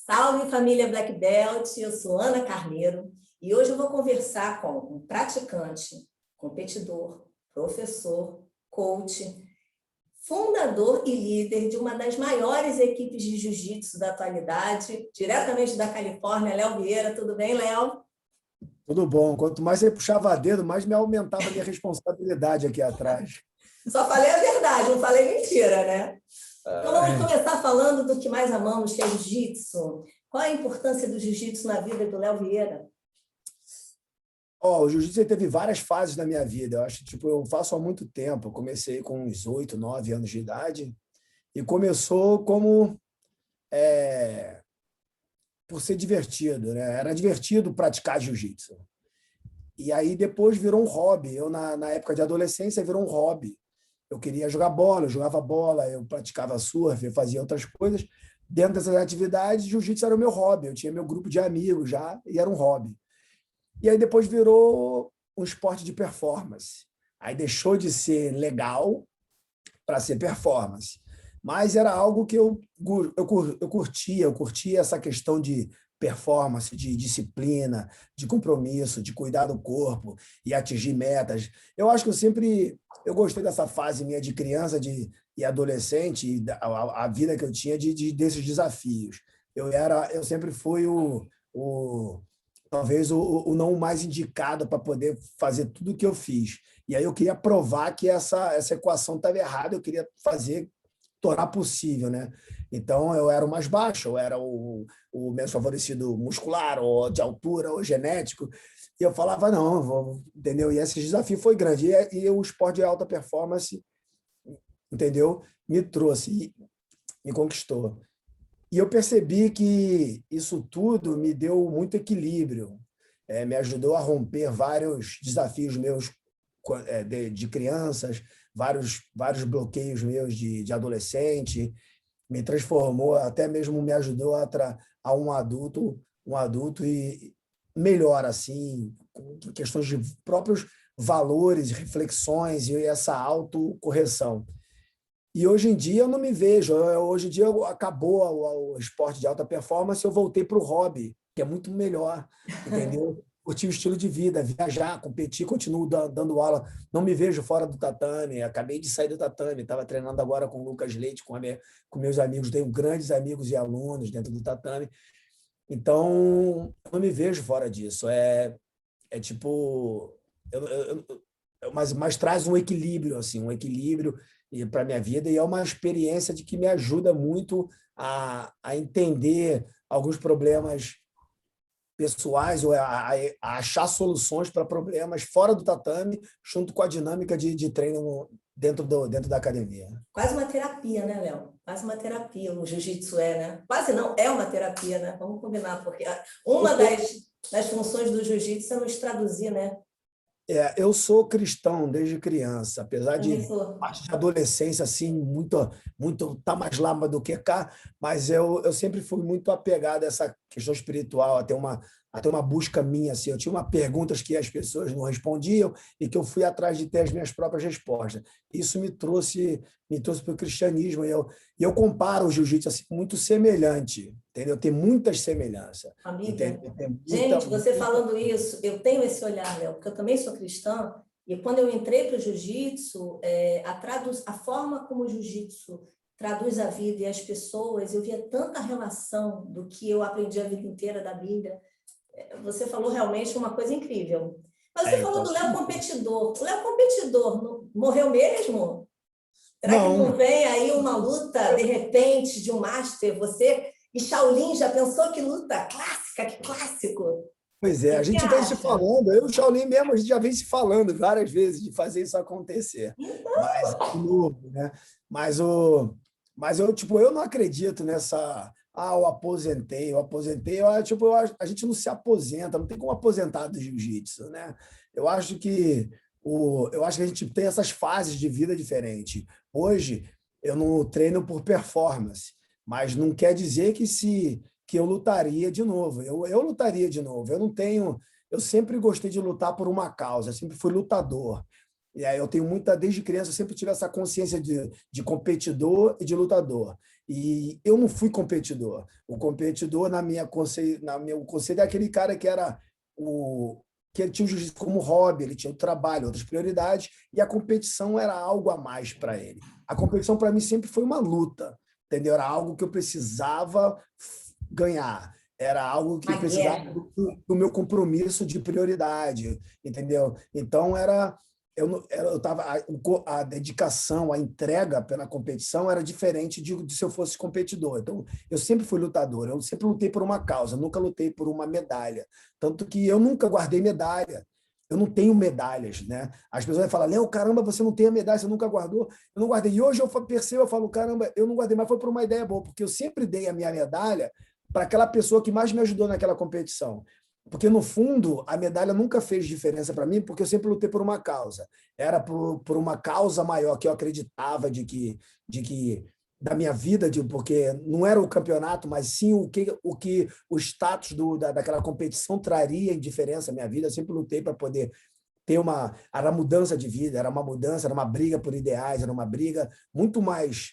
Salve família Black Belt, eu sou Ana Carneiro e hoje eu vou conversar com um praticante, competidor, professor, coach, fundador e líder de uma das maiores equipes de jiu-jitsu da atualidade, diretamente da Califórnia, Léo Vieira. Tudo bem, Léo? Tudo bom. Quanto mais você puxava dedo, mais me aumentava a minha responsabilidade aqui atrás. Só falei a verdade, não falei mentira, né? Então vamos começar falando do que mais amamos, que é jiu-jitsu. Qual a importância do jiu-jitsu na vida do Léo Vieira? O jiu-jitsu teve várias fases na minha vida. Eu acho que eu faço há muito tempo. Eu comecei com uns 8, 9 anos de idade e começou como por ser divertido, né? Era divertido praticar jiu-jitsu. E aí depois virou um hobby. Eu, na época de adolescência, virou um hobby. Eu queria jogar bola, eu jogava bola, eu praticava surf, eu fazia outras coisas. Dentro dessas atividades, jiu-jitsu era o meu hobby. Eu tinha meu grupo de amigos já e era um hobby. E aí depois virou um esporte de performance. Aí deixou de ser legal para ser performance. Mas era algo que eu curtia essa questão de performance, de disciplina, de compromisso, de cuidar do corpo e atingir metas. Eu acho que eu gostei dessa fase minha de criança e adolescente, e a vida que eu tinha desses desafios. Eu sempre fui talvez o não mais indicado para poder fazer tudo o que eu fiz. E aí eu queria provar que essa equação estava errada, eu queria tornar possível, né? Então eu era o mais baixo, eu era o menos favorecido muscular, ou de altura, ou genético. E eu falava, não, entendeu? E esse desafio foi grande. E o esporte de alta performance, entendeu? Me trouxe, me conquistou. E eu percebi que isso tudo me deu muito equilíbrio, me ajudou a romper vários desafios meus de crianças, vários bloqueios meus de adolescente, me transformou, até mesmo me ajudou a um adulto e melhor, assim, com questões de próprios valores, reflexões e essa autocorreção. E hoje em dia eu não me vejo. Hoje em dia acabou o esporte de alta performance, eu voltei para o hobby, que é muito melhor, entendeu? Curtir o estilo de vida, viajar, competir, continuo dando aula. Não me vejo fora do tatame. Acabei de sair do tatame, estava treinando agora com o Lucas Leite, com meus amigos. Tenho grandes amigos e alunos dentro do tatame. Então, eu não me vejo fora disso. Tipo... mas traz um equilíbrio, assim, um equilíbrio para a minha vida, e é uma experiência de que me ajuda muito a entender alguns problemas pessoais, ou a achar soluções para problemas fora do tatame, junto com a dinâmica de treino dentro da academia. Quase uma terapia, né, Léo? Quase uma terapia, o jiu-jitsu né? Quase não, é uma terapia, né? Vamos combinar, porque uma das funções do jiu-jitsu é nos traduzir, né? Eu sou cristão desde criança, apesar de sou. parte de adolescência assim muito tá mais lá do que cá, mas eu sempre fui muito apegado a essa questão espiritual, até uma busca minha assim. Eu tinha uma perguntas que as pessoas não respondiam e que eu fui atrás de ter as minhas próprias respostas. Isso me trouxe para o cristianismo, e eu comparo o jiu-jitsu assim, muito semelhante, entendeu? Tem muitas semelhanças. Amiga, gente, você falando isso, eu tenho esse olhar, Léo, porque eu também sou cristã, e quando eu entrei para o jiu-jitsu, a forma como o jiu-jitsu traduz a vida e as pessoas, eu via tanta relação do que eu aprendi a vida inteira da Bíblia. Você falou realmente uma coisa incrível. Mas você falou do Léo competidor. O Léo competidor morreu mesmo? Será que não vem aí uma luta, de repente, de um master? Você e Shaolin, já pensou que luta clássica, que clássico? Pois é, a gente vem se falando, eu e o Shaolin mesmo, a gente já vem se falando várias vezes de fazer isso acontecer. Mas, né? Mas eu não acredito nessa... eu aposentei. A gente não se aposenta, não tem como aposentar do jiu-jitsu, né? Eu acho que a gente tem essas fases de vida diferentes. Hoje, eu não treino por performance, mas não quer dizer que eu lutaria de novo. Eu lutaria de novo. Eu sempre gostei de lutar por uma causa, eu sempre fui lutador. E aí desde criança, eu sempre tive essa consciência de competidor e de lutador. E eu não fui competidor. O competidor, o conceito é aquele cara que era que ele tinha o jiu-jitsu como hobby, ele tinha o trabalho, outras prioridades, e a competição era algo a mais para ele. A competição, para mim, sempre foi uma luta, entendeu? Era algo que eu precisava ganhar, era algo que Uma precisava guerra. do meu compromisso de prioridade, entendeu? Então, eu tava, a dedicação, a entrega pela competição era diferente de se eu fosse competidor. Então, eu sempre fui lutador, eu sempre lutei por uma causa, nunca lutei por uma medalha. Tanto que eu nunca guardei medalha. Eu não tenho medalhas, né? As pessoas falam, Léo, caramba, você não tem a medalha, você nunca guardou. Eu não guardei. E hoje eu percebo, eu falo, caramba, eu não guardei, mas foi por uma ideia boa, porque eu sempre dei a minha medalha para aquela pessoa que mais me ajudou naquela competição. Porque, no fundo, a medalha nunca fez diferença para mim, porque eu sempre lutei por uma causa. Era por uma causa maior que eu acreditava de que da minha vida, porque não era o campeonato, mas sim o status daquela competição traria em diferença à minha vida. Eu sempre lutei para poder ter era mudança de vida, era uma mudança, era uma briga por ideais, era uma briga muito mais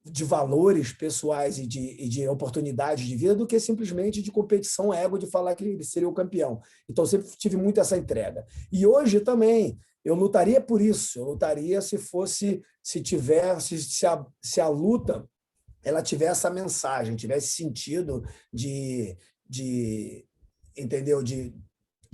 de valores pessoais e de oportunidades de vida do que simplesmente de competição ego de falar que ele seria o campeão. Então, eu sempre tive muito essa entrega. E hoje também, eu lutaria por isso, eu lutaria se a luta ela tivesse essa mensagem, tivesse sentido de entendeu? De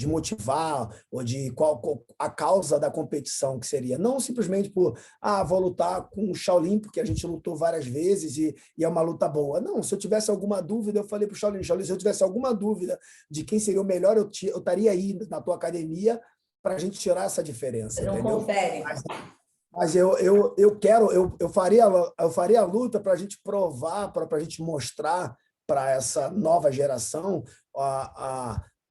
motivar ou de qual a causa da competição que seria. Não simplesmente vou lutar com o Shaolin, porque a gente lutou várias vezes e é uma luta boa. Não, se eu tivesse alguma dúvida, eu falei para o Shaolin, se eu tivesse alguma dúvida de quem seria o melhor, eu estaria aí na tua academia para a gente tirar essa diferença, Você não entendeu? confere. Mas eu faria a luta para a gente provar, para a gente mostrar para essa nova geração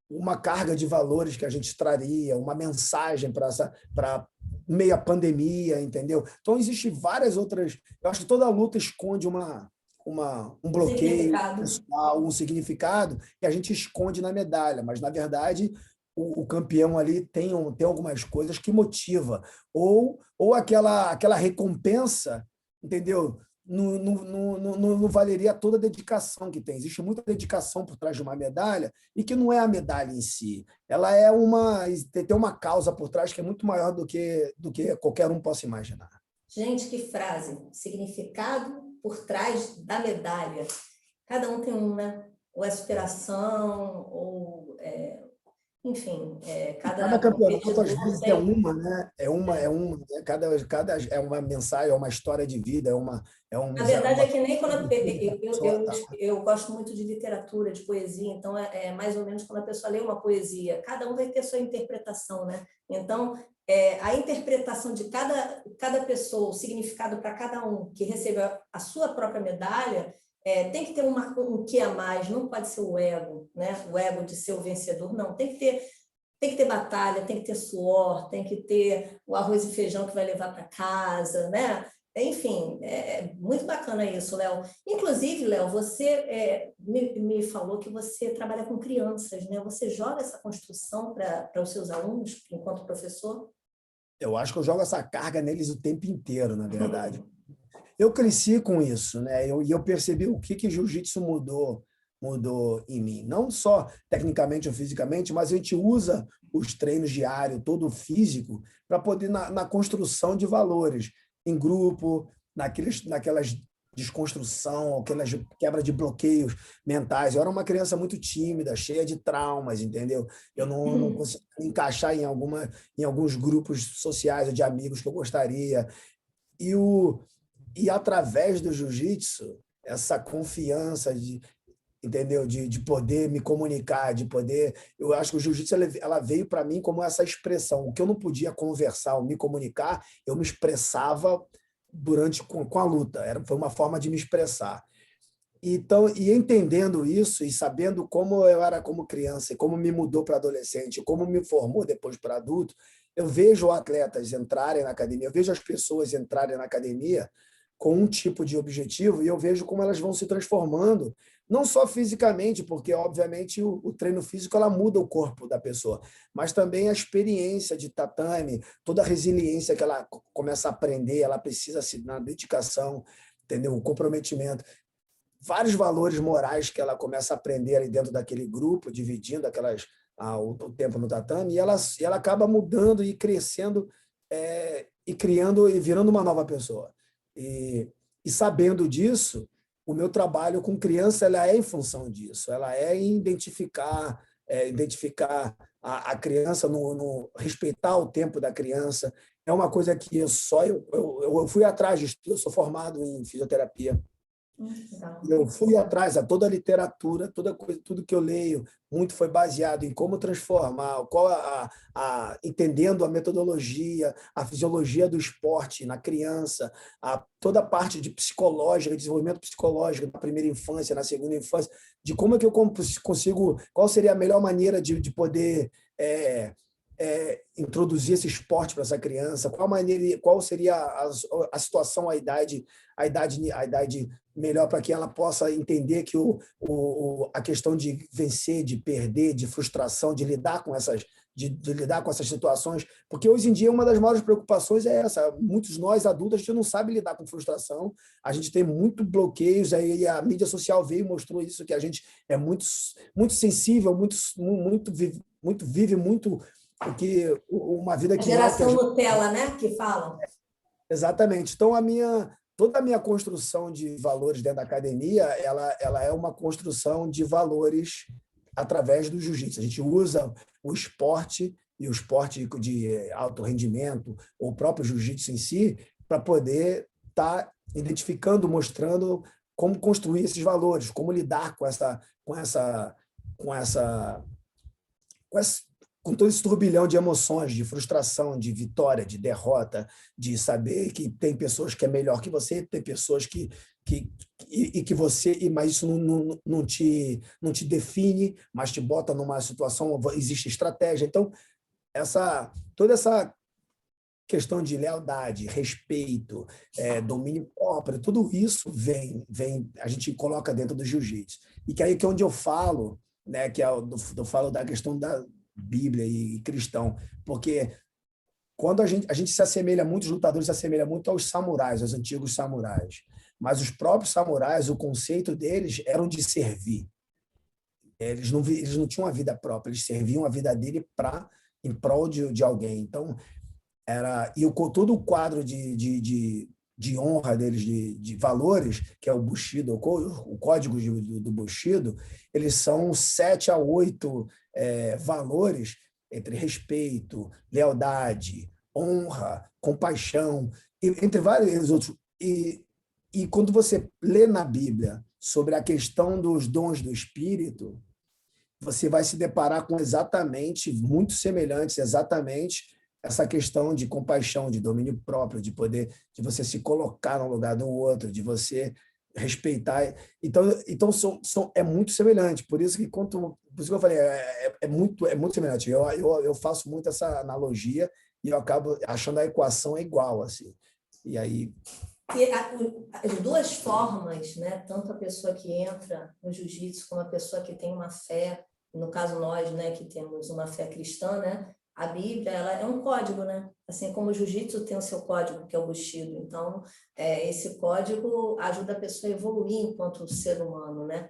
uma carga de valores que a gente traria, uma mensagem para meia pandemia, entendeu? Então, existem várias outras. Eu acho que toda luta esconde um bloqueio Significado. pessoal, um significado que a gente esconde na medalha, mas, na verdade, o campeão ali tem algumas coisas que motiva, ou aquela recompensa, entendeu? Não valeria toda a dedicação que tem. Existe muita dedicação por trás de uma medalha e que não é a medalha em si. Ela tem uma causa por trás que é muito maior do que qualquer um possa imaginar. Gente, que frase. Significado por trás da medalha. Cada um tem um, né? Ou é superação, ou enfim, Cada cada campeonato, às competidor vezes, é tem. uma, né? Cada é uma mensagem, é uma história de vida, Na verdade, é que nem quando pessoa. eu gosto muito de literatura, de poesia, então é mais ou menos quando a pessoa lê uma poesia, cada um vai ter sua interpretação, né? Então, a interpretação de cada pessoa, o significado para cada um que recebeu a sua própria medalha, tem que ter um que a mais, não pode ser o ego, né? O ego de ser o vencedor, não, tem que ter batalha, tem que ter suor, tem que ter o arroz e feijão que vai levar para casa, né? Enfim, é muito bacana isso, Léo. Inclusive, Léo, você me falou que você trabalha com crianças, né? Você joga essa construção para os seus alunos, enquanto professor? Eu acho que eu jogo essa carga neles o tempo inteiro, na verdade. Eu cresci com isso, né? E eu percebi o que jiu-jitsu mudou em mim. Não só tecnicamente ou fisicamente, mas a gente usa os treinos diários, todo o físico, para poder, na construção de valores, em grupo, naquelas desconstrução, aquelas quebra de bloqueios mentais. Eu era uma criança muito tímida, cheia de traumas, entendeu? Eu não conseguia me encaixar em alguns grupos sociais ou de amigos que eu gostaria. E através do jiu-jitsu, essa confiança entendeu? De poder me comunicar, de poder. Eu acho que o jiu-jitsu ela veio para mim como essa expressão. O que eu não podia conversar ou me comunicar, eu me expressava com a luta. Foi uma forma de me expressar. Então, e entendendo isso e sabendo como eu era como criança e como me mudou para adolescente, como me formou depois para adulto, eu vejo atletas entrarem na academia, eu vejo as pessoas entrarem na academia com um tipo de objetivo e eu vejo como elas vão se transformando, não só fisicamente, porque obviamente o treino físico ela muda o corpo da pessoa, mas também a experiência de tatame, toda a resiliência que ela começa a aprender, ela precisa se na dedicação. entendeu? O comprometimento. Vários valores morais que ela começa a aprender ali dentro daquele grupo, dividindo o tempo no tatame, e ela acaba mudando e crescendo, e criando e virando uma nova pessoa. E sabendo disso, o meu trabalho com criança ela é em função disso, ela é em identificar a criança, no respeitar o tempo da criança. É uma coisa que eu fui atrás de estudo, eu sou formado em fisioterapia. Eu fui atrás, a toda a literatura, toda coisa, tudo que eu leio, muito foi baseado em como transformar, entendendo a metodologia, a fisiologia do esporte na criança, toda a parte de psicológica, desenvolvimento psicológico na primeira infância, na segunda infância, de como é que eu consigo, qual seria a melhor maneira de poder introduzir esse esporte para essa criança, qual seria a situação, a idade melhor para que ela possa entender que a questão de vencer, de perder, de frustração, de lidar com essas situações, porque hoje em dia uma das maiores preocupações é essa. Muitos nós adultos a gente não sabe lidar com frustração, a gente tem muito bloqueios, aí a mídia social veio e mostrou isso, que a gente é muito sensível, vive muito porque uma vida que a geração Nutella, né, que falam. Exatamente. Então toda a minha construção de valores dentro da academia, ela é uma construção de valores através do jiu-jitsu. A gente usa o esporte e o esporte de alto rendimento, ou o próprio jiu-jitsu em si, para poder estar identificando, mostrando como construir esses valores, como lidar com todo esse turbilhão de emoções, de frustração, de vitória, de derrota, de saber que tem pessoas que é melhor que você, tem pessoas que você, mas isso não te define, mas te bota numa situação, existe estratégia. Então, toda essa questão de lealdade, respeito, domínio próprio, tudo isso a gente coloca dentro do jiu-jitsu. E que aí que é onde eu falo, né, que eu falo da questão da Bíblia e cristão, porque quando a gente se assemelha muito, os lutadores se assemelham muito aos samurais, aos antigos samurais, mas os próprios samurais, o conceito deles era de servir. Eles não tinham uma vida própria, eles serviam a vida dele em prol de alguém. Então, todo o quadro de honra deles, de valores, que é o Bushido, o código do Bushido, eles são 7 a 8 valores entre respeito, lealdade, honra, compaixão, entre vários outros. E quando você lê na Bíblia sobre a questão dos dons do Espírito, você vai se deparar com muito semelhantes, exatamente essa questão de compaixão, de domínio próprio, de você se colocar no lugar do outro, de você respeitar. Então é muito semelhante. Por isso que eu falei, é muito semelhante. Eu faço muito essa analogia e eu acabo achando a equação igual, assim. E aí as duas formas, né? Tanto a pessoa que entra no jiu-jitsu como a pessoa que tem uma fé, no caso nós, né, que temos uma fé cristã, né? A Bíblia, ela é um código, né? Assim como o jiu-jitsu tem o seu código, que é o Bushido. Então, esse código ajuda a pessoa a evoluir enquanto ser humano, né?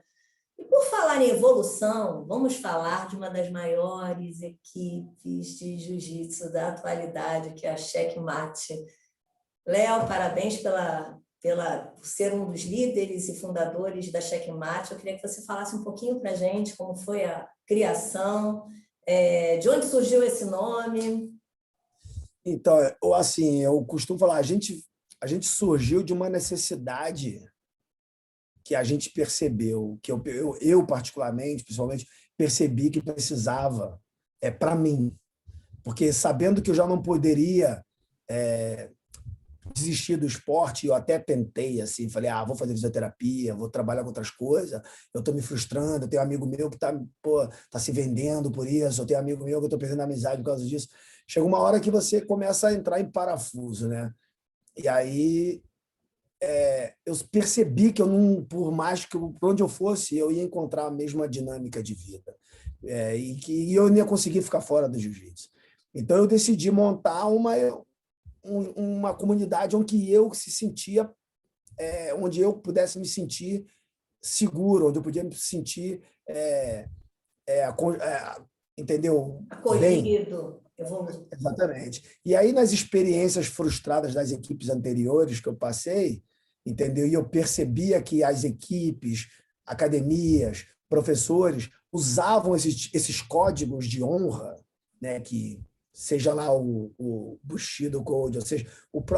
E por falar em evolução, vamos falar de uma das maiores equipes de jiu-jitsu da atualidade, que é a Checkmate. Léo, parabéns por ser um dos líderes e fundadores da Checkmate. Eu queria que você falasse um pouquinho para a gente como foi a criação, de onde surgiu esse nome. Então, assim, eu costumo falar, a gente surgiu de uma necessidade que a gente percebeu, que eu particularmente, principalmente, percebi que precisava para mim. Porque sabendo que eu já não poderia desistir do esporte, eu até tentei, assim, falei, vou fazer fisioterapia, vou trabalhar com outras coisas, eu estou me frustrando, eu tenho um amigo meu que tá se vendendo por isso, eu tenho um amigo meu que eu estou perdendo amizade por causa disso. Chega uma hora que você começa a entrar em parafuso, né? E aí eu percebi que eu não, por mais que por onde eu fosse, eu ia encontrar a mesma dinâmica de vida. E que eu não ia conseguir ficar fora do jiu-jitsu. Então eu decidi montar uma comunidade onde eu se sentia onde eu pudesse me sentir seguro, onde eu podia me sentir, entendeu? Bem. Acolhido. Exatamente. E aí, nas experiências frustradas das equipes anteriores que eu passei, entendeu? E eu percebia que as equipes, academias, professores usavam esses códigos de honra, né? Que seja lá o Bushido Code, ou seja,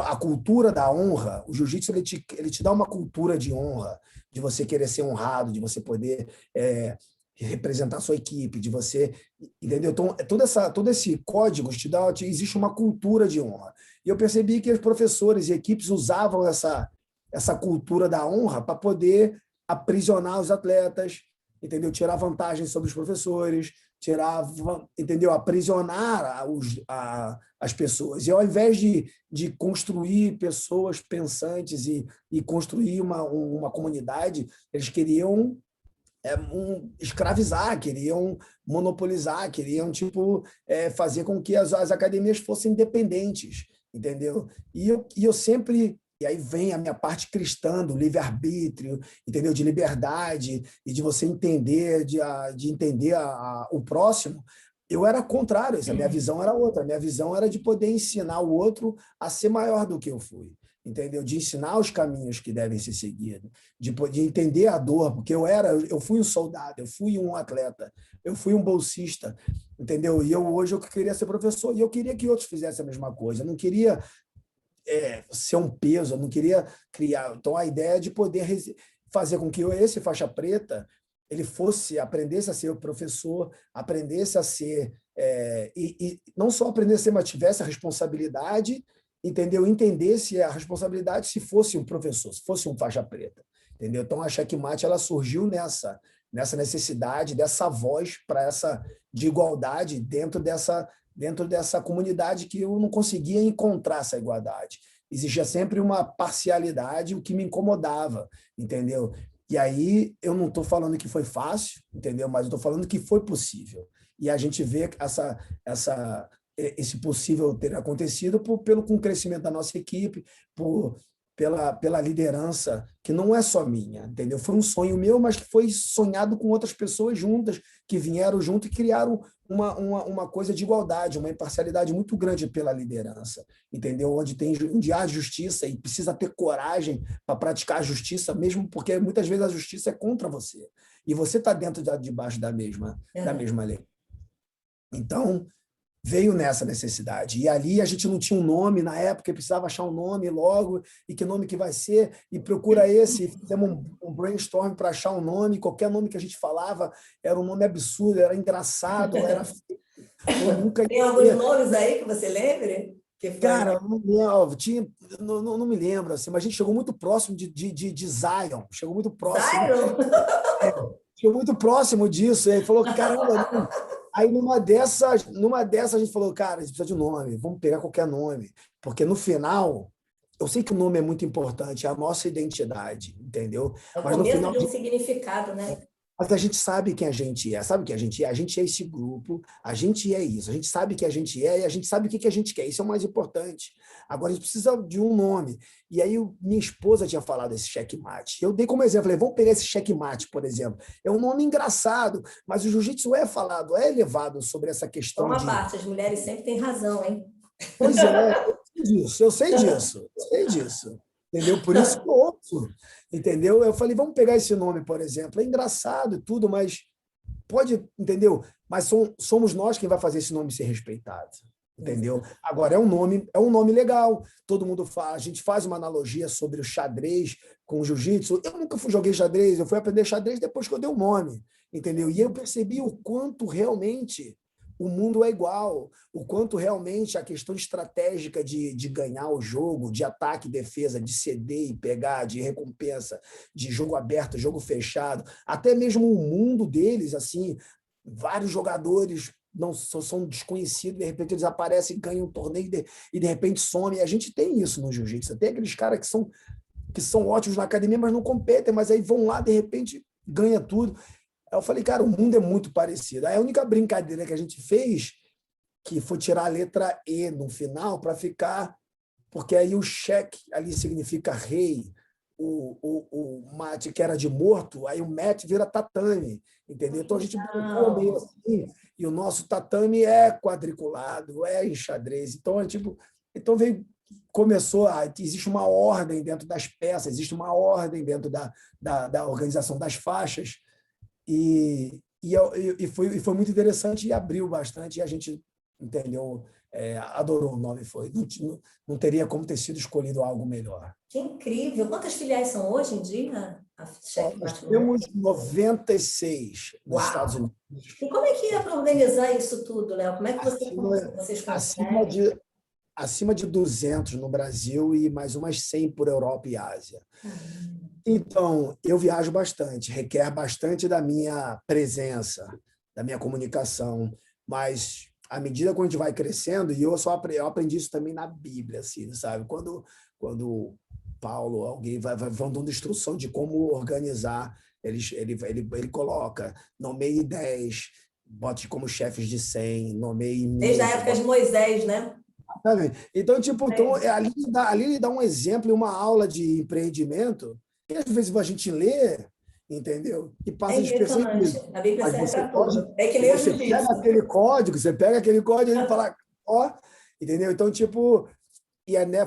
a cultura da honra. O jiu-jitsu ele te dá uma cultura de honra, de você querer ser honrado, de você poder representar a sua equipe, de você, entendeu? Então, todo esse código existe uma cultura de honra. E eu percebi que os professores e equipes usavam essa cultura da honra para poder aprisionar os atletas, entendeu? Tirar vantagem sobre os professores, entendeu? Aprisionar as pessoas. E ao invés de construir pessoas pensantes e construir uma comunidade, eles queriam escravizar, queriam monopolizar, queriam fazer com que as academias fossem independentes, entendeu? E eu sempre... E aí vem a minha parte cristã do livre-arbítrio, entendeu? De liberdade e de você entender, de entender o próximo. Eu era contrário, a minha visão era outra. A minha visão era de poder ensinar o outro a ser maior do que eu fui, entendeu? De ensinar os caminhos que devem ser seguidos, de entender a dor, porque eu fui um soldado, eu fui um atleta, eu fui um bolsista, entendeu? E hoje eu queria ser professor e eu queria que outros fizessem a mesma coisa. Eu não queria ser um peso, eu não queria criar. Então, a ideia é de poder fazer com que esse faixa preta ele aprendesse a ser o professor, aprendesse a ser... e não só aprendesse a ser, mas tivesse a responsabilidade, entendeu? Entendesse a responsabilidade se fosse um professor, se fosse um faixa preta, entendeu? Então, a Checkmate ela surgiu nessa necessidade, dessa voz para de igualdade dentro dessa comunidade que eu não conseguia encontrar essa igualdade. Existia sempre uma parcialidade, o que me incomodava, entendeu? E aí eu não estou falando que foi fácil, entendeu? Mas eu estou falando que foi possível. E a gente vê esse possível ter acontecido com o crescimento da nossa equipe, pela liderança, que não é só minha, entendeu? Foi um sonho meu, mas que foi sonhado com outras pessoas juntas, que vieram junto e criaram uma coisa de igualdade, uma imparcialidade muito grande pela liderança, entendeu? Onde há justiça e precisa ter coragem para praticar a justiça, mesmo porque muitas vezes a justiça é contra você, e você está debaixo da mesma lei. Então, veio nessa necessidade. E ali a gente não tinha um nome na época, precisava achar um nome logo, e que nome que vai ser, e procura esse. E fizemos um brainstorm para achar um nome, qualquer nome que a gente falava era um nome absurdo, era engraçado, era... Tem alguns nomes aí que você lembre? Cara, não me lembro, assim, mas a gente chegou muito próximo de Zion, chegou muito próximo. Zion? Chegou muito próximo disso, e aí falou, caramba, aí numa dessas a gente falou, cara, a gente precisa de um nome, vamos pegar qualquer nome, porque no final, eu sei que o nome é muito importante, é a nossa identidade, entendeu? É o Mas no começo final de um significado, né? Mas a gente sabe quem a gente é. Sabe o que a gente é? A gente é esse grupo, a gente é isso. A gente sabe que a gente é e a gente sabe o que a gente quer. Isso é o mais importante. Agora, a gente precisa de um nome. E aí, minha esposa tinha falado esse checkmate. Eu dei como exemplo, falei, vamos pegar esse checkmate, por exemplo. É um nome engraçado, mas o jiu-jitsu é levado sobre essa questão uma parte, as mulheres sempre têm razão, hein? Pois é, eu sei disso. Entendeu? Por isso que eu ouço, entendeu? Eu falei, vamos pegar esse nome, por exemplo. É engraçado e tudo, mas pode, entendeu? Mas somos nós quem vai fazer esse nome ser respeitado, entendeu? Agora, é um nome legal. Todo mundo fala, a gente faz uma analogia sobre o xadrez com o jiu-jitsu. Eu nunca joguei xadrez, eu fui aprender xadrez depois que eu dei o nome, entendeu? E eu percebi o quanto realmente o mundo é igual, o quanto realmente a questão estratégica de ganhar o jogo, de ataque e defesa, de ceder e pegar, de recompensa, de jogo aberto, jogo fechado, até mesmo o mundo deles, assim, vários jogadores não são desconhecidos, de repente eles aparecem, ganham um torneio e de repente somem. A gente tem isso no jiu-jitsu. Tem aqueles caras que são ótimos na academia, mas não competem, mas aí vão lá, de repente, ganha tudo. Aí eu falei, cara, o mundo é muito parecido. Aí a única brincadeira que a gente fez, que foi tirar a letra E no final para ficar... Porque aí o cheque ali significa rei, o mate que era de morto, aí o mat vira tatame, entendeu? Então a gente brincou meio assim, e o nosso tatame é quadriculado, é em xadrez. Então, então existe uma ordem dentro das peças, existe uma ordem dentro da organização das faixas, e foi muito interessante e abriu bastante, e a gente, entendeu? Adorou o nome, não teria como ter sido escolhido algo melhor. Que incrível! Quantas filiais são hoje em dia? Nós temos 96 nos Estados Unidos. E como é que é para organizar isso tudo, Léo? Como é que vocês conseguem? Acima de 200 no Brasil e mais umas 100 por Europa e Ásia. Então, eu viajo bastante, requer bastante da minha presença, da minha comunicação, mas à medida que a gente vai crescendo, e eu aprendi isso também na Bíblia, assim, sabe? Quando Paulo, alguém vai dando instrução de como organizar, ele coloca, nomeie 10, bote como chefes de 100, nomeie 1000. Desde a época de Moisés, né? Então, ali ele dá um exemplo e uma aula de empreendimento, que às vezes a gente lê, entendeu? E passa despercebido. A Bíblia serve para tudo. É que nem você pega aquele código, e ele fala, ó, entendeu? Então,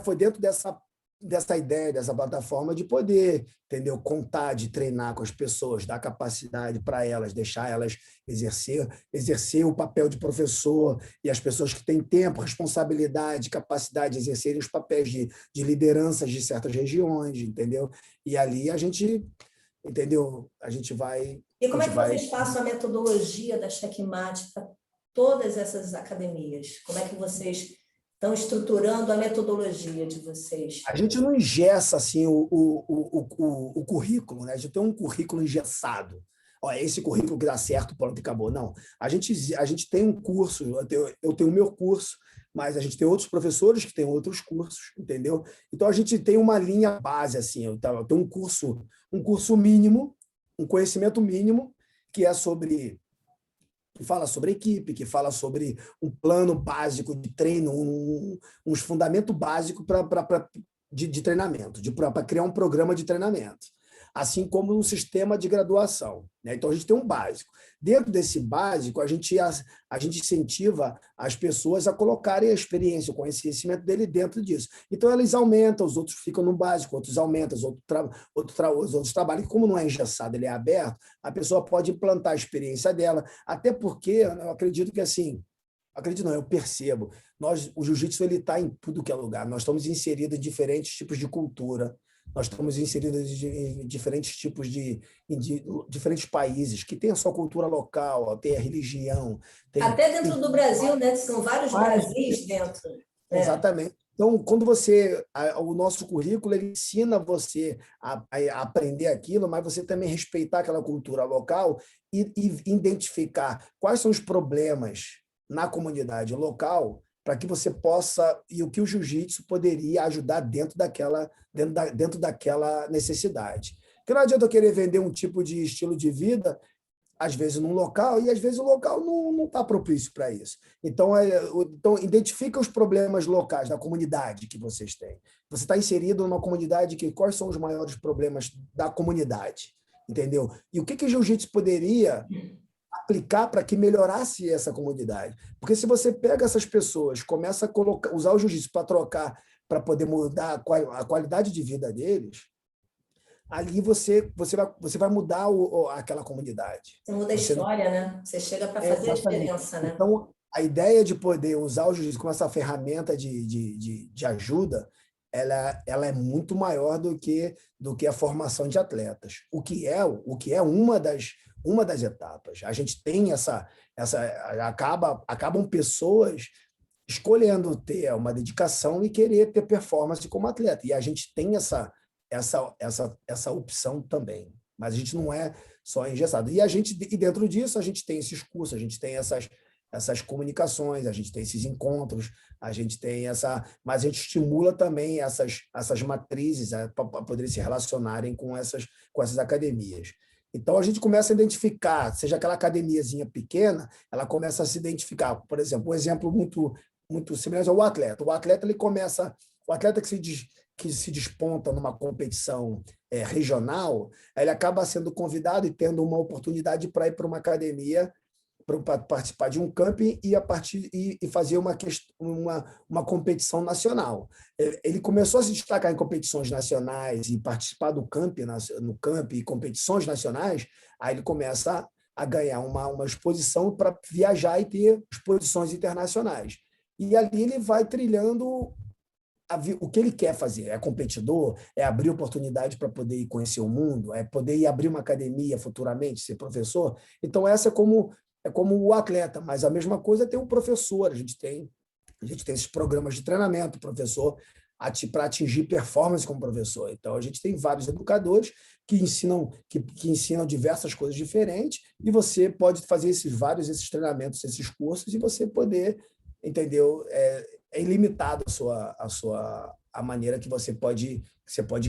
foi dentro dessa ideia, dessa plataforma de poder, entendeu? Contar, de treinar com as pessoas, dar capacidade para elas, deixar elas exercer o papel de professor, e as pessoas que têm tempo, responsabilidade, capacidade de exercerem os papéis de lideranças de certas regiões, entendeu? E ali a gente, entendeu? A gente vai... E como é que vocês passam a metodologia da Checkmate para todas essas academias? Como é que vocês estão estruturando a metodologia de vocês? A gente não engessa assim, o currículo, né? A gente tem um currículo engessado. Ó, esse currículo que dá certo, pronto, acabou. Não. A gente tem um curso, eu tenho o meu curso, mas a gente tem outros professores que têm outros cursos, entendeu? Então, a gente tem uma linha base, assim, eu tenho um curso mínimo, um conhecimento mínimo, que fala sobre equipe, que fala sobre um plano básico de treino, uns fundamentos básicos de treinamento, para criar um programa de treinamento, assim como um sistema de graduação, né? Então, a gente tem um básico. Dentro desse básico, a gente incentiva as pessoas a colocarem a experiência, o conhecimento dele dentro disso. Então, eles aumentam, os outros ficam no básico, outros aumentam, os outros trabalham. E como não é engessado, ele é aberto, a pessoa pode implantar a experiência dela, até porque eu acredito que, assim, eu percebo, o jiu-jitsu está em tudo que é lugar, nós estamos inseridos em diferentes tipos de cultura, nós estamos inseridos em diferentes tipos de diferentes países, que tem a sua cultura local, tem a religião. Até dentro do Brasil, né? São vários Brasis dentro. Exatamente. Então, o nosso currículo ele ensina você a aprender aquilo, mas você também respeitar aquela cultura local e identificar quais são os problemas na comunidade local, para que você possa, e o que o jiu-jitsu poderia ajudar dentro daquela necessidade. Porque não adianta eu querer vender um tipo de estilo de vida, às vezes num local, e às vezes o local não está propício para isso. Então, identifica os problemas locais da comunidade que vocês têm. Você está inserido numa comunidade quais são os maiores problemas da comunidade, entendeu? E o que o jiu-jitsu poderia aplicar para que melhorasse essa comunidade. Porque se você pega essas pessoas, começa a usar o jiu-jitsu para trocar, para poder mudar a qualidade de vida deles, ali você vai mudar aquela comunidade. Você muda a história, né? Você chega para fazer a diferença, né? Então, a ideia de poder usar o jiu-jitsu como essa ferramenta de ajuda, ela é muito maior do que a formação de atletas. O que é uma das etapas. A gente tem acabam pessoas escolhendo ter uma dedicação e querer ter performance como atleta. E a gente tem essa opção também. Mas a gente não é só engessado. E dentro disso, a gente tem esses cursos, a gente tem essas comunicações, a gente tem esses encontros, a gente tem mas a gente estimula também essas matrizes para poderem se relacionarem com essas academias. Então, a gente começa a identificar, seja aquela academiazinha pequena, ela começa a se identificar. Por exemplo, um exemplo muito, muito semelhante ao atleta. O atleta que se desponta numa competição regional, ele acaba sendo convidado e tendo uma oportunidade para ir para uma academia, para participar de um camping e fazer uma competição nacional. Ele começou a se destacar em competições nacionais e participar do camping, no camping e competições nacionais, aí ele começa a ganhar uma exposição para viajar e ter exposições internacionais. E ali ele vai trilhando o que ele quer fazer. É competidor, é abrir oportunidade para poder ir conhecer o mundo, é poder ir abrir uma academia futuramente, ser professor. Então, essa é como o atleta, mas a mesma coisa tem o professor. A gente tem esses programas de treinamento, professor, para atingir performance como professor. Então, a gente tem vários educadores que ensinam diversas coisas diferentes e você pode fazer esses treinamentos, esses cursos, e você poder, entendeu? É ilimitado a maneira que você pode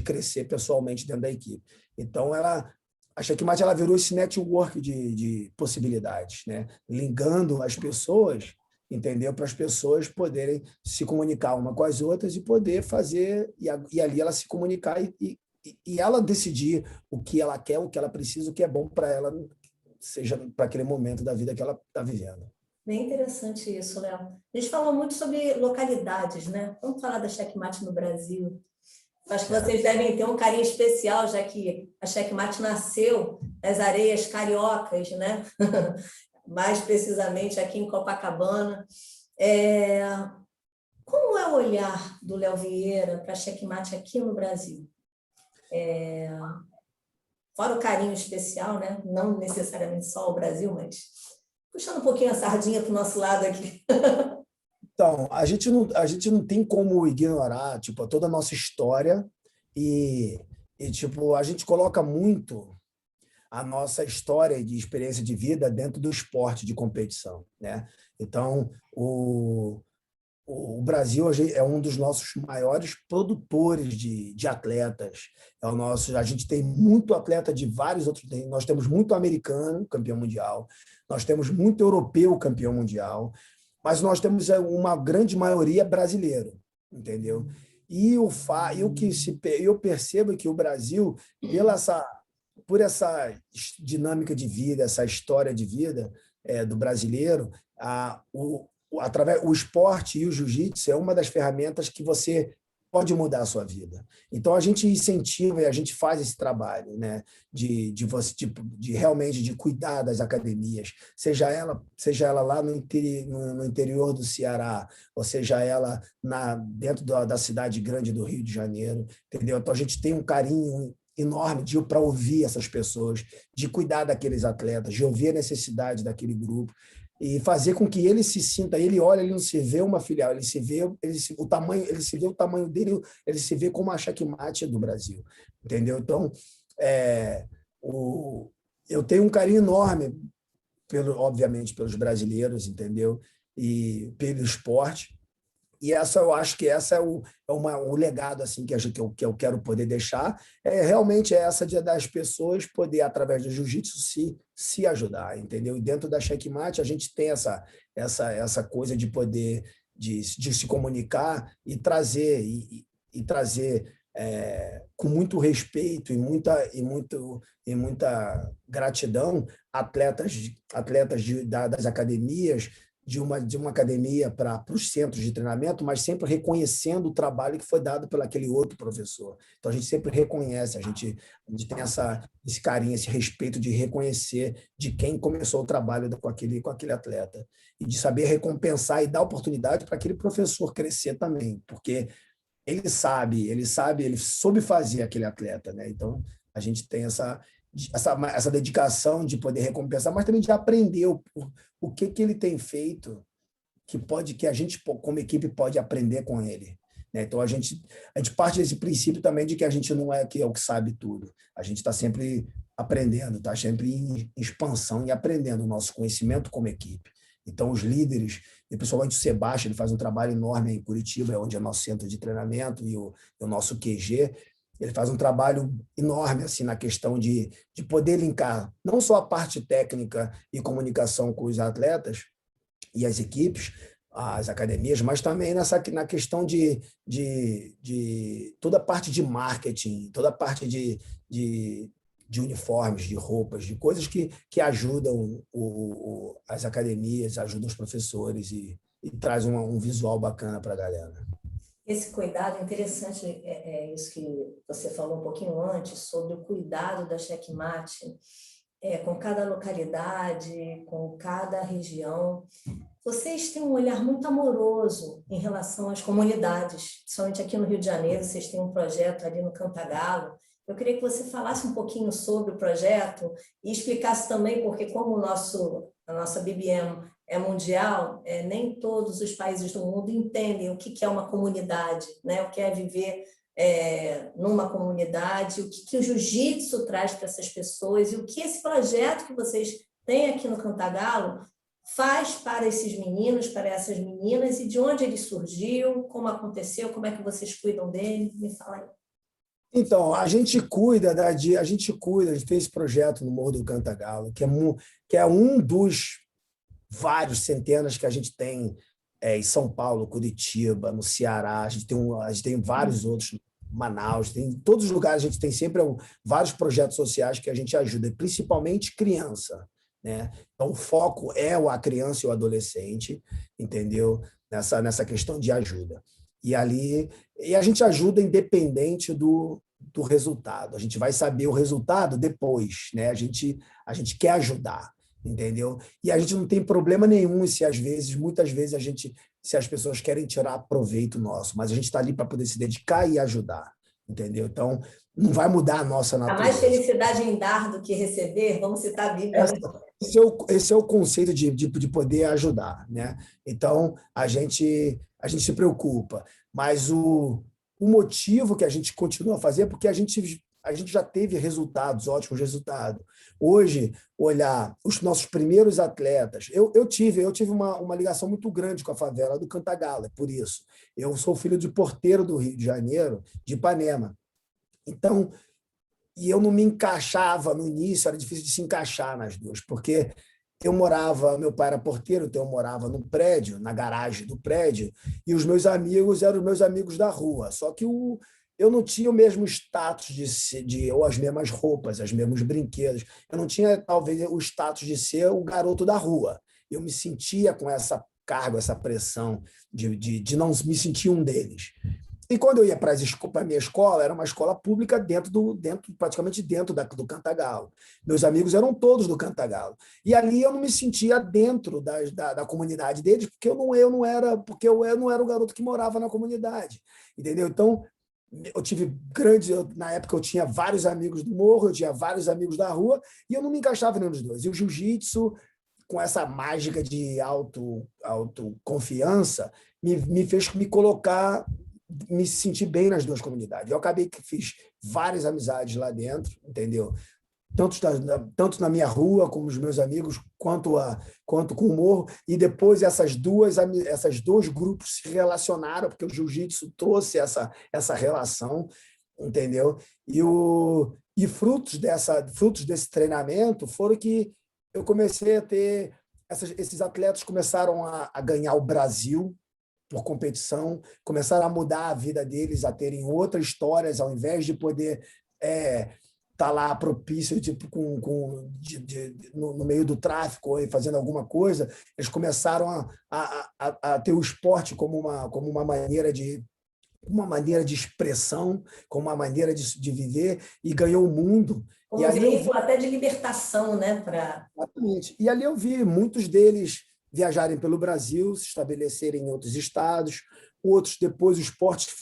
crescer pessoalmente dentro da equipe. Então, a Checkmate ela virou esse network de possibilidades, né? Ligando as pessoas, entendeu? Para as pessoas poderem se comunicar uma com as outras e poder fazer, e ali ela se comunicar e ela decidir o que ela quer, o que ela precisa, o que é bom para ela, seja para aquele momento da vida que ela está vivendo. Bem interessante isso, Léo. A gente falou muito sobre localidades, né? Vamos falar da Checkmate no Brasil. Acho que vocês devem ter um carinho especial, já que a Checkmate nasceu nas areias cariocas, né? Mais precisamente aqui em Copacabana. Como é o olhar do Léo Vieira para a Checkmate aqui no Brasil? Fora o carinho especial, né? Não necessariamente só o Brasil, mas puxando um pouquinho a sardinha para o nosso lado aqui. Então, a gente não tem como ignorar, tipo, toda a nossa história tipo, a gente coloca muito a nossa história de experiência de vida dentro do esporte de competição, né? Então, o Brasil hoje é um dos nossos maiores produtores de atletas. A gente tem muito atleta de vários outros. Nós temos muito americano campeão mundial, nós temos muito europeu campeão mundial, mas nós temos uma grande maioria brasileiro, entendeu? Eu percebo que o Brasil, por essa dinâmica de vida, essa história de vida do brasileiro, o esporte e o jiu-jitsu é uma das ferramentas que você pode mudar a sua vida. Então, a gente incentiva e a gente faz esse trabalho, né? de realmente de cuidar das academias, seja ela lá no interior do Ceará, ou seja ela dentro da cidade grande do Rio de Janeiro, entendeu? Então, a gente tem um carinho enorme para ouvir essas pessoas, de cuidar daqueles atletas, de ouvir a necessidade daquele grupo, e fazer com que ele se sinta, ele olha, ele não se vê uma filial, ele se vê o tamanho dele, ele se vê como a Checkmate do Brasil, entendeu? Então, eu tenho um carinho enorme, obviamente, pelos brasileiros, entendeu? E pelo esporte. E eu acho que essa é o legado assim que eu quero poder deixar, realmente essa das pessoas poder, através do jiu-jitsu, se ajudar, entendeu? E dentro da Checkmate, a gente tem essa coisa de poder de se comunicar e trazer, com muito respeito e muita gratidão atletas das academias, de uma academia para os centros de treinamento, mas sempre reconhecendo o trabalho que foi dado por aquele outro professor. Então, a gente sempre reconhece, a gente tem esse carinho, esse respeito de reconhecer de quem começou o trabalho com aquele atleta, e de saber recompensar e dar oportunidade para aquele professor crescer também, porque ele soube fazer aquele atleta, né? Então, a gente tem essa dedicação de poder recompensar, mas também de aprender o que ele tem feito que a gente, como equipe, pode aprender com ele, né? Então, a gente parte desse princípio também de que a gente não é o que sabe tudo. A gente está sempre aprendendo, está sempre em expansão e aprendendo o nosso conhecimento como equipe. Então, os líderes, e principalmente o Sebastião, ele faz um trabalho enorme em Curitiba, onde é o nosso centro de treinamento e o nosso QG. Ele faz um trabalho enorme assim, na questão de poder linkar não só a parte técnica e comunicação com os atletas e as equipes, as academias, mas também na questão de toda a parte de marketing, toda a parte de uniformes, de roupas, de coisas que ajudam as academias, ajudam os professores e traz um visual bacana para a galera. Esse cuidado, interessante, isso que você falou um pouquinho antes, sobre o cuidado da Checkmate com cada localidade, com cada região. Vocês têm um olhar muito amoroso em relação às comunidades, principalmente aqui no Rio de Janeiro, vocês têm um projeto ali no Cantagalo. Eu queria que você falasse um pouquinho sobre o projeto e explicasse também, porque como a nossa BBM é mundial, nem todos os países do mundo entendem o que é uma comunidade, né? O que é viver numa comunidade, o que o jiu-jitsu traz para essas pessoas e o que esse projeto que vocês têm aqui no Cantagalo faz para esses meninos, para essas meninas, e de onde ele surgiu, como aconteceu, como é que vocês cuidam dele? Me fala aí. Então, a gente fez esse projeto no Morro do Cantagalo, que é um dos vários centenas que a gente tem em São Paulo, Curitiba, no Ceará, a gente tem vários outros, Manaus, em todos os lugares a gente tem sempre vários projetos sociais que a gente ajuda, principalmente criança, né? Então, o foco é a criança e o adolescente, entendeu? Nessa questão de ajuda. E a gente ajuda independente do resultado. A gente vai saber o resultado depois, né? A gente quer ajudar, entendeu? E a gente não tem problema nenhum muitas vezes se as pessoas querem tirar proveito nosso, mas a gente está ali para poder se dedicar e ajudar, entendeu? Então, não vai mudar a nossa natureza. Há mais felicidade em dar do que receber, vamos citar a Bíblia. Esse é o conceito de poder ajudar, né? Então, a gente se preocupa, mas o motivo que a gente continua a fazer é porque a gente já teve ótimos resultados. Hoje, olhar os nossos primeiros atletas, eu tive uma ligação muito grande com a favela do Cantagalo, é por isso. Eu sou filho de porteiro do Rio de Janeiro, de Ipanema. Então, e eu não me encaixava no início, era difícil de se encaixar nas duas, porque meu pai era porteiro, então eu morava num prédio, na garagem do prédio, e os meus amigos eram os meus amigos da rua. Só que eu não tinha o mesmo status ou as mesmas roupas, os mesmos brinquedos. Eu não tinha, talvez, o status de ser o garoto da rua. Eu me sentia com essa carga, essa pressão de não me sentir um deles. E quando eu ia para a minha escola, era uma escola pública praticamente dentro do Cantagalo. Meus amigos eram todos do Cantagalo. E ali eu não me sentia dentro da comunidade deles, porque eu não era o garoto que morava na comunidade. Entendeu? Então, na época eu tinha vários amigos do morro, eu tinha vários amigos da rua, e eu não me encaixava nenhum dos dois. E o jiu-jitsu, com essa mágica de autoconfiança, me fez me sentir bem nas duas comunidades. Eu acabei que fiz várias amizades lá dentro, entendeu? Tanto na minha rua, como os meus amigos, quanto com o morro. E depois esses dois grupos se relacionaram, porque o jiu-jitsu trouxe essa relação, entendeu? E frutos desse treinamento foram que eu comecei a ter... Esses atletas começaram a ganhar o Brasil por competição, começaram a mudar a vida deles, a terem outras histórias, ao invés de poder estar lá propício no meio do tráfico e fazendo alguma coisa. Eles começaram a ter o esporte como uma maneira de expressão, como uma maneira de viver, e ganhou o mundo. Como um veículo até de libertação, né? Exatamente. E ali eu vi muitos deles viajarem pelo Brasil, se estabelecerem em outros estados, outros depois o esporte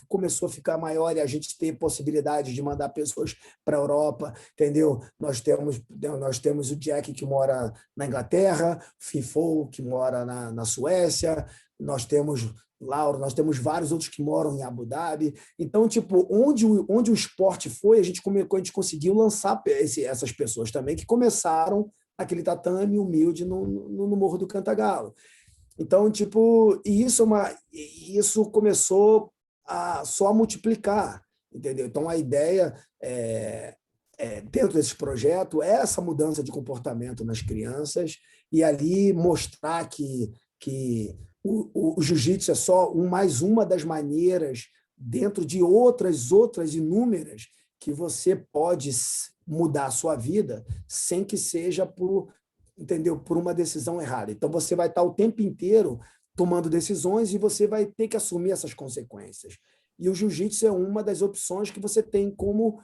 começou a ficar maior e a gente ter possibilidade de mandar pessoas para a Europa, entendeu? Nós temos o Jack, que mora na Inglaterra, o Fifo, que mora na Suécia, nós temos Lauro, nós temos vários outros que moram em Abu Dhabi. Então, onde o esporte foi, a gente conseguiu lançar essas pessoas também, que começaram aquele tatame humilde no Morro do Cantagalo. Então, e isso começou só a multiplicar, entendeu? Então, a ideia dentro desse projeto é essa mudança de comportamento nas crianças e ali mostrar que o jiu-jitsu é só mais uma das maneiras, dentro de outras inúmeras, que você pode mudar a sua vida sem que seja entendeu? Por uma decisão errada. Então, você vai estar o tempo inteiro tomando decisões e você vai ter que assumir essas consequências. E o jiu-jitsu é uma das opções que você tem como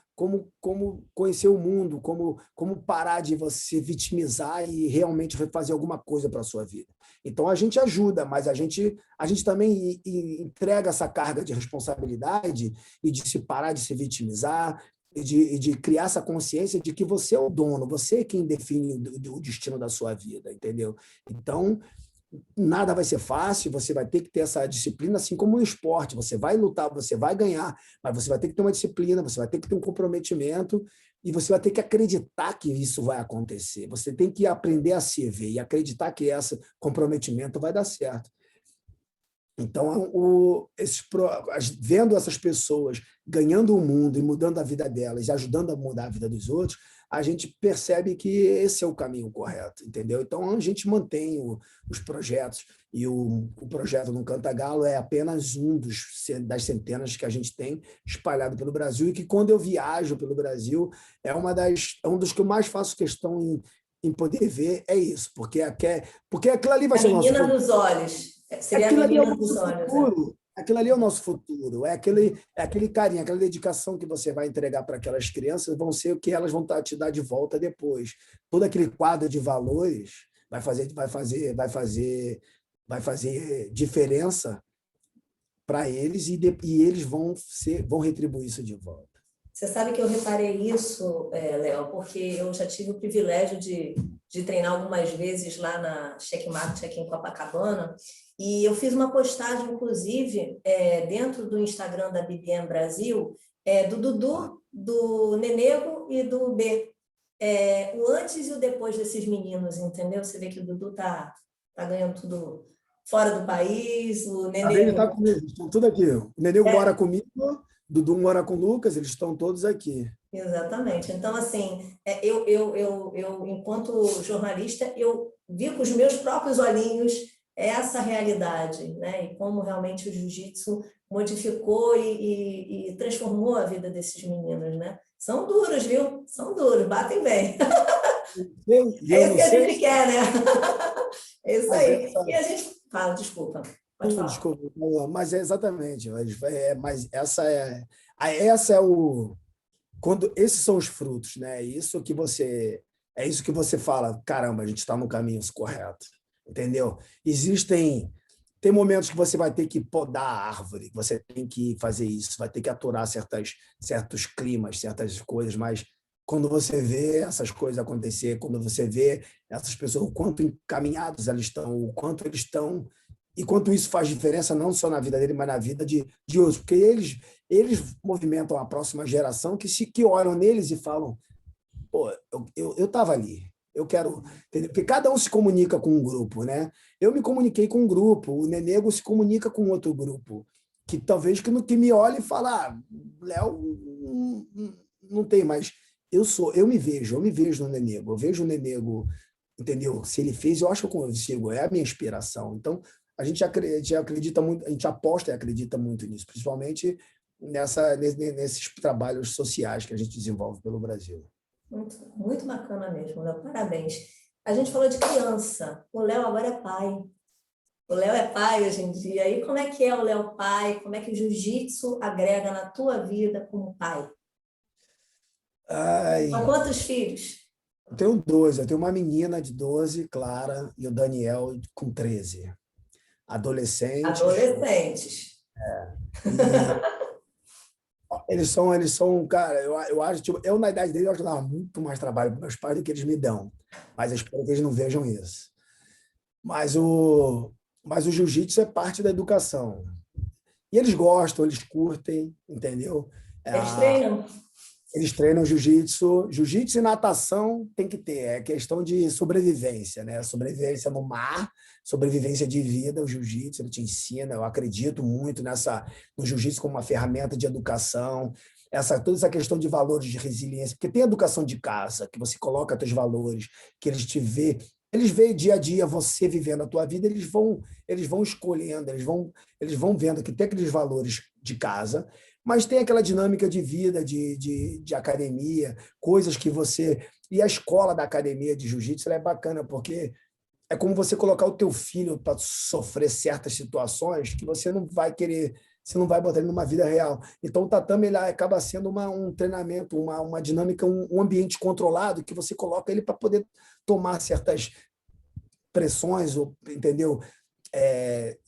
conhecer o mundo, como parar de você se vitimizar e realmente fazer alguma coisa para a sua vida. Então, a gente ajuda, mas a gente também entrega essa carga de responsabilidade e de se parar de se vitimizar e de criar essa consciência de que você é o dono, você é quem define o destino da sua vida, entendeu? Então, nada vai ser fácil, você vai ter que ter essa disciplina, assim como no esporte. Você vai lutar, você vai ganhar, mas você vai ter que ter uma disciplina, você vai ter que ter um comprometimento e você vai ter que acreditar que isso vai acontecer. Você tem que aprender a se ver e acreditar que esse comprometimento vai dar certo. Então, vendo essas pessoas ganhando o mundo e mudando a vida delas e ajudando a mudar a vida dos outros, a gente percebe que esse é o caminho correto, entendeu? Então, a gente mantém os projetos, e o projeto no Cantagalo é apenas das centenas que a gente tem espalhado pelo Brasil, e que, quando eu viajo pelo Brasil, é um dos que eu mais faço questão em poder ver, é isso, porque aquilo ali vai ser o nosso menina dos olhos. Seria a menina dos olhos. Futuro. Aquilo ali é o nosso futuro, é aquele carinho, aquela dedicação que você vai entregar para aquelas crianças, vão ser o que elas vão te dar de volta depois. Todo aquele quadro de valores vai fazer diferença para eles e eles vão retribuir isso de volta. Você sabe que eu reparei isso, Léo, porque eu já tive o privilégio de treinar algumas vezes lá na Checkmate, aqui em Copacabana, e eu fiz uma postagem, inclusive, dentro do Instagram da BBM Brasil, do Dudu, do Nenego e do B. O antes e o depois desses meninos, entendeu? Você vê que o Dudu tá ganhando tudo fora do país, o Nenego... Ele está comigo, estão tudo aqui. O Nenego mora comigo, Dudu mora com o Lucas, eles estão todos aqui. Exatamente. Então, assim, eu enquanto jornalista, eu vi com os meus próprios olhinhos essa realidade, né? E como realmente o jiu-jitsu modificou e transformou a vida desses meninos, né? São duros, viu? São duros, batem bem. É isso que a gente quer, né? É isso aí. E a gente... Fala, desculpa. Desculpa, mas exatamente. Mas esses são os frutos, né? É isso que você fala. Caramba, a gente está no caminho correto, entendeu? Tem momentos que você vai ter que podar a árvore, você tem que fazer isso, vai ter que aturar certos climas, certas coisas, mas quando você vê essas coisas acontecer, quando você vê essas pessoas, o quanto encaminhados elas estão, o quanto eles estão, e quanto isso faz diferença não só na vida dele, mas na vida de outros, porque eles movimentam a próxima geração que olham neles e falam, pô, eu estava ali, eu quero... Entendeu? Porque cada um se comunica com um grupo, né? Eu me comuniquei com um grupo, o Nenego se comunica com outro grupo, que talvez que me olhe e fala, Léo, não tem mais... Eu me vejo no Nenego, eu vejo o Nenego, entendeu? Se ele fez, eu acho que eu consigo, é a minha inspiração. Então, a gente acredita muito, a gente aposta e acredita muito nisso, principalmente nesses trabalhos sociais que a gente desenvolve pelo Brasil. Muito, muito bacana mesmo, Léo. Parabéns. A gente falou de criança, o Léo agora é pai. O Léo é pai hoje em dia. E como é que é o Léo pai? Como é que o jiu-jitsu agrega na tua vida como pai? São quantos filhos? Eu tenho 12. Eu tenho uma menina de 12, Clara, e o Daniel com 13. Adolescentes. Eles são, cara, eu acho, tipo, eu na idade deles, eu acho que eu dava muito mais trabalho para meus pais do que eles me dão. Mas eu espero que eles não vejam isso. Mas o jiu-jitsu é parte da educação. E eles gostam, eles curtem, entendeu? Eles treinam? Eles treinam jiu-jitsu. Jiu-jitsu e natação tem que ter. É questão de sobrevivência, né? Sobrevivência no mar, sobrevivência de vida. O jiu-jitsu, ele te ensina. Eu acredito muito no jiu-jitsu como uma ferramenta de educação. Toda essa questão de valores de resiliência. Porque tem a educação de casa, que você coloca seus valores, que eles te vê eles veem dia a dia você vivendo a tua vida, eles vão escolhendo, eles vão vendo que tem aqueles valores de casa, mas tem aquela dinâmica de vida, de academia, coisas que você... E a escola da academia de jiu-jitsu ela é bacana, porque é como você colocar o teu filho para sofrer certas situações que você não vai querer, você não vai botar ele numa vida real. Então, o tatame ele acaba sendo um treinamento, uma dinâmica, um ambiente controlado que você coloca ele para poder tomar certas pressões, entendeu?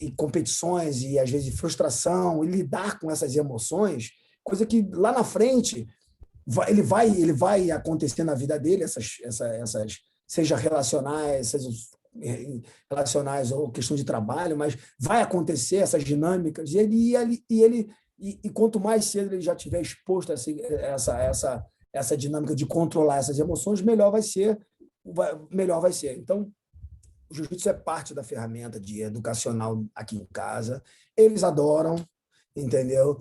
E competições, e às vezes frustração, e lidar com essas emoções, coisa que lá na frente ele vai acontecer na vida dele, essas seja relacionais ou questão de trabalho, mas vai acontecer essas dinâmicas, e quanto mais cedo ele já tiver exposto a essa dinâmica de controlar essas emoções, melhor vai ser. Então, o jiu-jitsu é parte da ferramenta de educacional aqui em casa. Eles adoram, entendeu?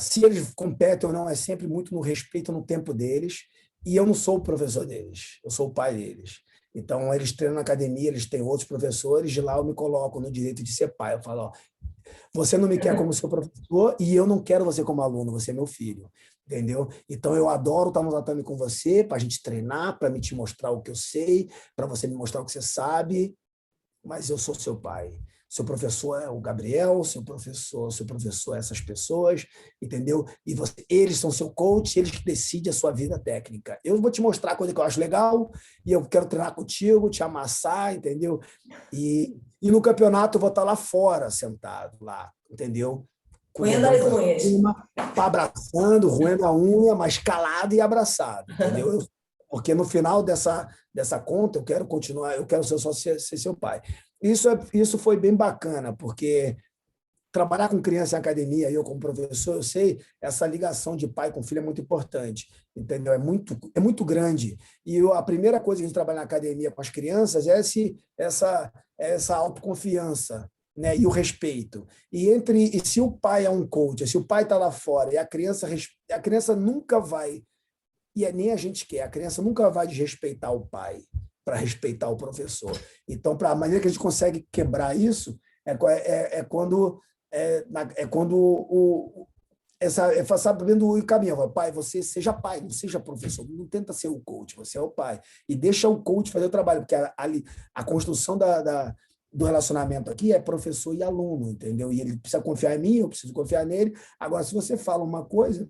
Se eles competem ou não, é sempre muito no respeito no tempo deles. E eu não sou o professor deles, eu sou o pai deles. Então, eles treinam na academia, eles têm outros professores, de lá eu me coloco no direito de ser pai. Eu falo, ó, você não me quer como seu professor e eu não quero você como aluno, você é meu filho, entendeu? Então, eu adoro estar no tatame com você, para a gente treinar, para me te mostrar o que eu sei, para você me mostrar o que você sabe, mas eu sou seu pai. Seu professor é o Gabriel, seu professor é essas pessoas, entendeu? E eles são seu coach, eles que decidem a sua vida técnica. Eu vou te mostrar a coisa que eu acho legal e eu quero treinar contigo, te amassar, entendeu? E no campeonato eu vou estar lá fora, sentado lá, entendeu? Roendo as unhas. Abraçando, roendo a unha, mas calado e abraçado, entendeu? Porque no final dessa conta eu quero continuar, eu quero só ser seu pai. Isso foi bem bacana, porque trabalhar com criança em academia, eu como professor, eu sei, essa ligação de pai com filho é muito importante, entendeu? É muito grande. E a primeira coisa que a gente trabalha na academia com as crianças é essa autoconfiança, né? E o respeito. E se o pai é um coach, se o pai está lá fora e a criança nunca vai, e nem a gente quer, a criança nunca vai desrespeitar o pai para respeitar o professor. Então, a maneira que a gente consegue quebrar isso é quando sabendo o caminho. Pai, você seja pai, não seja professor, não tenta ser o coach, você é o pai. E deixa o coach fazer o trabalho, porque a construção do relacionamento aqui é professor e aluno, entendeu? E ele precisa confiar em mim, eu preciso confiar nele. Agora, se você fala uma coisa,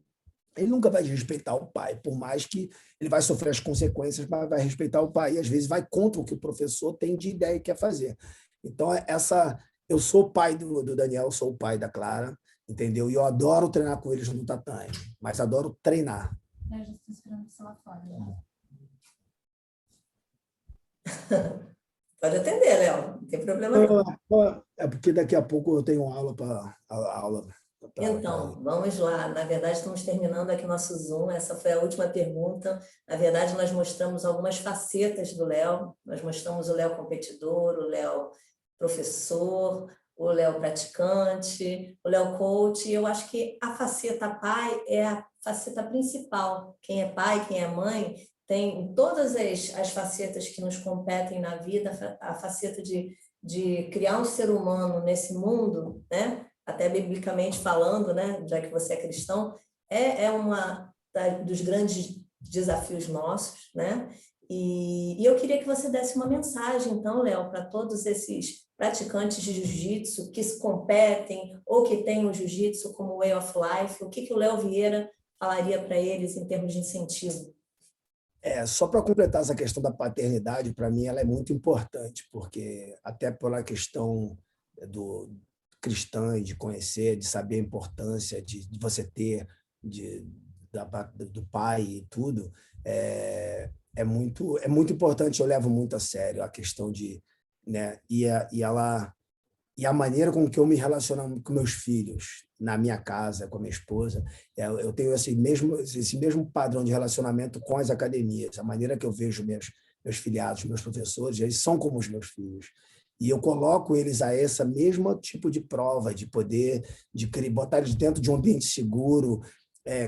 ele nunca vai respeitar o pai, por mais que ele vai sofrer as consequências, mas vai respeitar o pai. E, às vezes, vai contra o que o professor tem de ideia e quer fazer. Então, eu sou o pai do Daniel, sou o pai da Clara, entendeu? E eu adoro treinar com eles no tatame, mas adoro treinar. Eu já estou esperando você lá fora. Pode atender, Léo, não tem problema não. É porque daqui a pouco eu tenho aula Então, vamos lá. Na verdade, estamos terminando aqui nosso Zoom. Essa foi a última pergunta. Na verdade, nós mostramos algumas facetas do Léo. Nós mostramos o Léo competidor, o Léo professor, o Léo praticante, o Léo coach. E eu acho que a faceta pai é a faceta principal. Quem é pai, quem é mãe, tem todas as facetas que nos competem na vida, a faceta de criar um ser humano nesse mundo, né? Até biblicamente falando, né, já que você é cristão, é uma dos grandes desafios nossos, né? E eu queria que você desse uma mensagem, então, Léo, para todos esses praticantes de jiu-jitsu que se competem ou que têm o jiu-jitsu como way of life, o que o Léo Vieira falaria para eles em termos de incentivo? Só para completar essa questão da paternidade, para mim ela é muito importante, porque até pela questão do cristã e de conhecer, de saber a importância de você ter do pai e tudo, é muito importante. Eu levo muito a sério a questão de, né, e a maneira com que eu me relaciono com meus filhos na minha casa, com a minha esposa, eu tenho esse mesmo padrão de relacionamento com as academias. A maneira que eu vejo meus filiados, meus professores, eles são como os meus filhos. E eu coloco eles a esse mesmo tipo de prova, de poder, botar eles dentro de um ambiente seguro,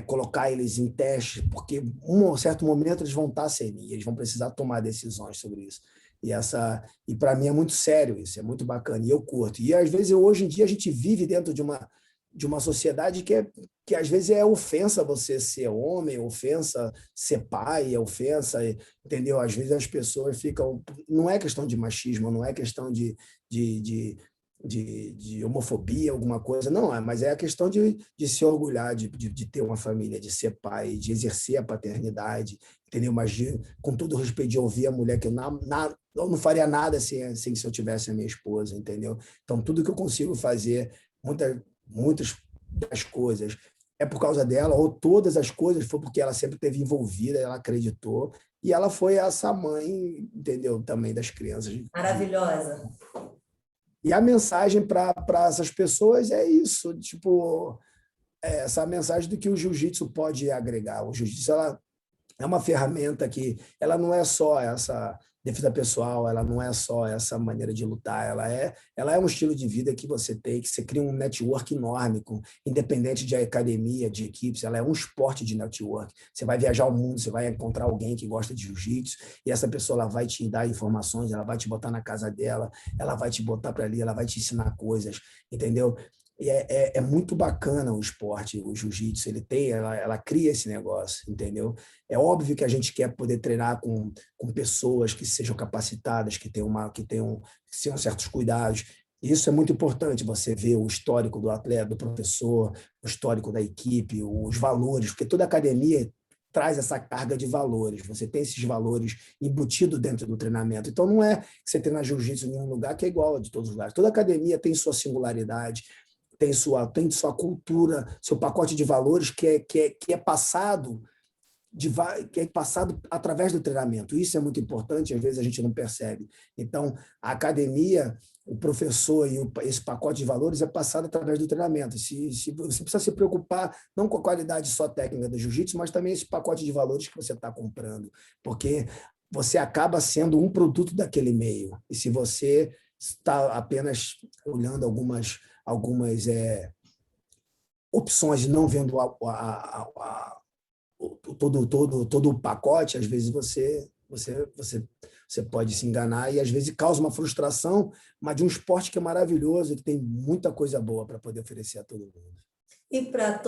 colocar eles em teste, porque em um certo momento eles vão estar sem mim, eles vão precisar tomar decisões sobre isso. E para mim é muito sério isso, é muito bacana, e eu curto. E às vezes, hoje em dia, a gente vive dentro de uma sociedade que às vezes é ofensa você ser homem, ofensa ser pai, é ofensa, entendeu? Às vezes as pessoas ficam... Não é questão de machismo, não é questão de homofobia, alguma coisa, não, mas é a questão de se orgulhar de ter uma família, de ser pai, de exercer a paternidade, entendeu? Mas com todo o respeito de ouvir a mulher, que eu não faria nada sem se eu tivesse a minha esposa, entendeu? Então, tudo que eu consigo fazer, muitas das coisas, é por causa dela, ou todas as coisas foi porque ela sempre esteve envolvida, ela acreditou, e ela foi essa mãe, entendeu? Também das crianças. Maravilhosa. E a mensagem para essas pessoas é isso, tipo, essa mensagem do que o jiu-jitsu pode agregar. O jiu-jitsu é uma ferramenta que ela não é só essa defesa pessoal, ela não é só essa maneira de lutar, ela é um estilo de vida que você tem, que você cria um network enorme, independente de academia, de equipes, ela é um esporte de network. Você vai viajar o mundo, você vai encontrar alguém que gosta de jiu-jitsu, e essa pessoa ela vai te dar informações, ela vai te botar na casa dela, ela vai te botar para ali, ela vai te ensinar coisas, entendeu? E é muito bacana o esporte, o jiu-jitsu, ela cria esse negócio, entendeu? É óbvio que a gente quer poder treinar com pessoas que sejam capacitadas, que tenham certos cuidados. Isso é muito importante, você ver o histórico do atleta, do professor, o histórico da equipe, os valores, porque toda academia traz essa carga de valores, você tem esses valores embutidos dentro do treinamento. Então, não é que você treina jiu-jitsu em um lugar que é igual a de todos os lugares. Toda academia tem sua singularidade, tem sua cultura, seu pacote de valores que é passado através do treinamento. Isso é muito importante, às vezes a gente não percebe. Então, a academia, o professor e esse pacote de valores é passado através do treinamento. Você precisa se preocupar não com a qualidade só técnica do jiu-jitsu, mas também esse pacote de valores que você está comprando, porque você acaba sendo um produto daquele meio. E se você está apenas olhando algumas opções, não vendo todo o pacote, às vezes você pode se enganar e às vezes causa uma frustração, mas de um esporte que é maravilhoso e que tem muita coisa boa para poder oferecer a todo mundo. E para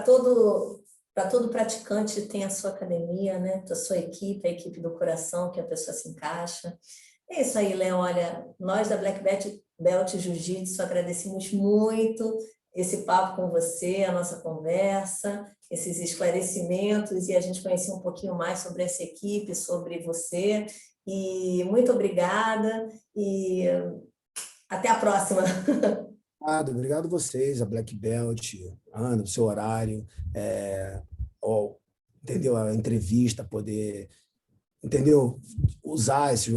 todo praticante tem a sua academia, né? A sua equipe, a equipe do coração, que a pessoa se encaixa. É isso aí, Léo. Olha, nós da Black Belt Jiu-Jitsu agradecemos muito esse papo com você, a nossa conversa, esses esclarecimentos e a gente conhecer um pouquinho mais sobre essa equipe, sobre você. E muito obrigada e até a próxima. Obrigado a vocês, a Black Belt, Ana, o seu horário, entendeu? A entrevista, poder, entendeu? Usar esse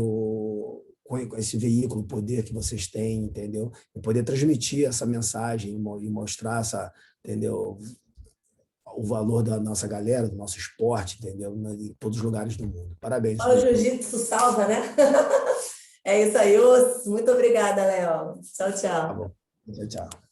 veículo, o poder que vocês têm, entendeu? E poder transmitir essa mensagem e mostrar entendeu? O valor da nossa galera, do nosso esporte, entendeu? Em todos os lugares do mundo. Parabéns. O jiu-jitsu salva, né? É isso aí, muito obrigada, Léo. Tchau, tchau. Tá bom. Tchau, tchau.